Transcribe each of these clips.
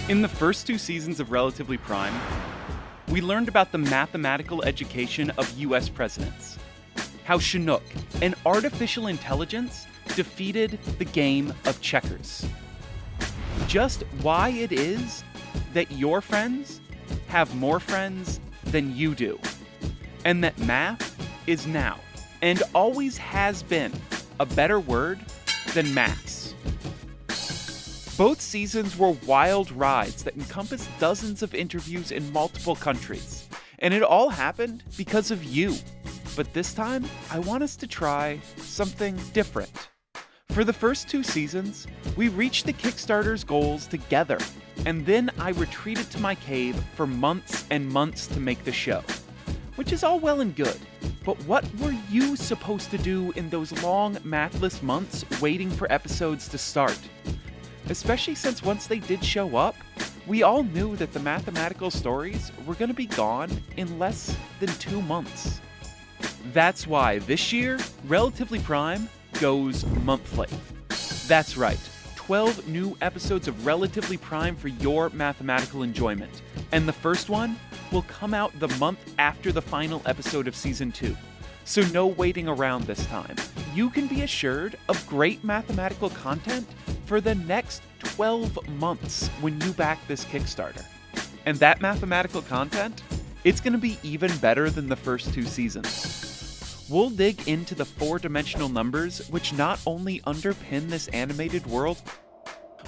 In the first 2 seasons of Relatively Prime, we learned about the mathematical education of US presidents. How Chinook, an artificial intelligence, defeated the game of checkers. Just why it is that your friends have more friends than you do. And that math is now, and always has been, a better word than maths. Both seasons were wild rides that encompassed dozens of interviews in multiple countries. And it all happened because of you. But this time, I want us to try something different. For the first 2 seasons, we reached the Kickstarter's goals together. And then I retreated to my cave for months and months to make the show. Which is all well and good. But what were you supposed to do in those long, mathless months waiting for episodes to start? Especially since once they did show up, we all knew that the mathematical stories were going to be gone in less than 2 months. That's why this year, Relatively Prime goes monthly. That's right, 12 new episodes of Relatively Prime for your mathematical enjoyment. And the first one will come out the month after the final episode of Season 2. So no waiting around this time. You can be assured of great mathematical content for the next 12 months when you back this Kickstarter. And that mathematical content, it's going to be even better than the first 2 seasons. We'll dig into the 4-dimensional numbers which not only underpin this animated world,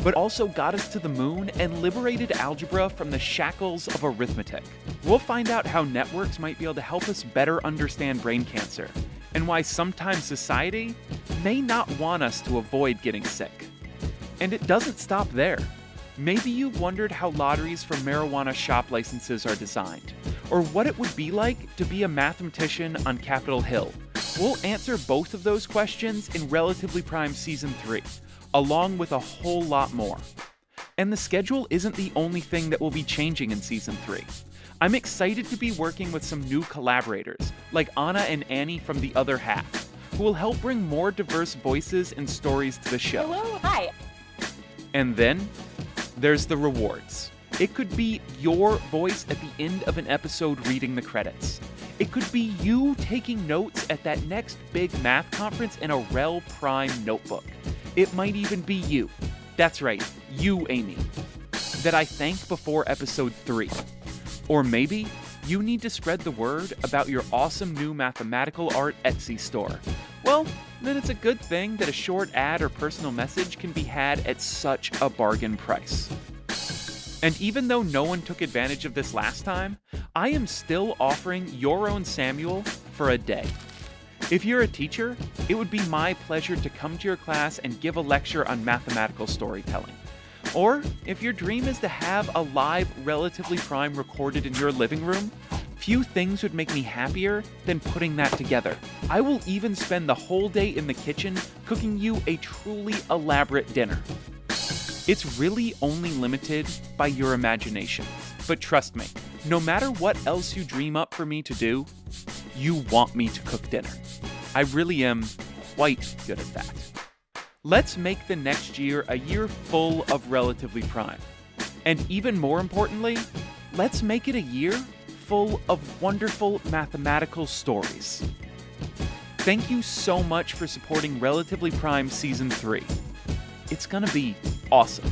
but also got us to the moon and liberated algebra from the shackles of arithmetic. We'll find out how networks might be able to help us better understand brain cancer, and why sometimes society may not want us to avoid getting sick. And it doesn't stop there. Maybe you've wondered how lotteries for marijuana shop licenses are designed, or what it would be like to be a mathematician on Capitol Hill. We'll answer both of those questions in Relatively Prime Season 3, along with a whole lot more. And the schedule isn't the only thing that will be changing in Season 3. I'm excited to be working with some new collaborators, like Anna and Annie from The Other Half, who will help bring more diverse voices and stories to the show. Hello, hi. And then, there's the rewards. It could be your voice at the end of an episode reading the credits. It could be you taking notes at that next big math conference in a Rel Prime notebook. It might even be you. That's right, you, Amy. That I thank before episode 3. Or maybe you need to spread the word about your awesome new mathematical art Etsy store. Well, then it's a good thing that a short ad or personal message can be had at such a bargain price. And even though no one took advantage of this last time, I am still offering your own Samuel for a day. If you're a teacher, it would be my pleasure to come to your class and give a lecture on mathematical storytelling. Or if your dream is to have a live Relatively Prime recorded in your living room, few things would make me happier than putting that together. I will even spend the whole day in the kitchen cooking you a truly elaborate dinner. It's really only limited by your imagination. But trust me, no matter what else you dream up for me to do, you want me to cook dinner. I really am quite good at that. Let's make the next year a year full of Relatively Prime. And even more importantly, let's make it a year full of wonderful mathematical stories. Thank you so much for supporting Relatively Prime Season 3. It's gonna be awesome.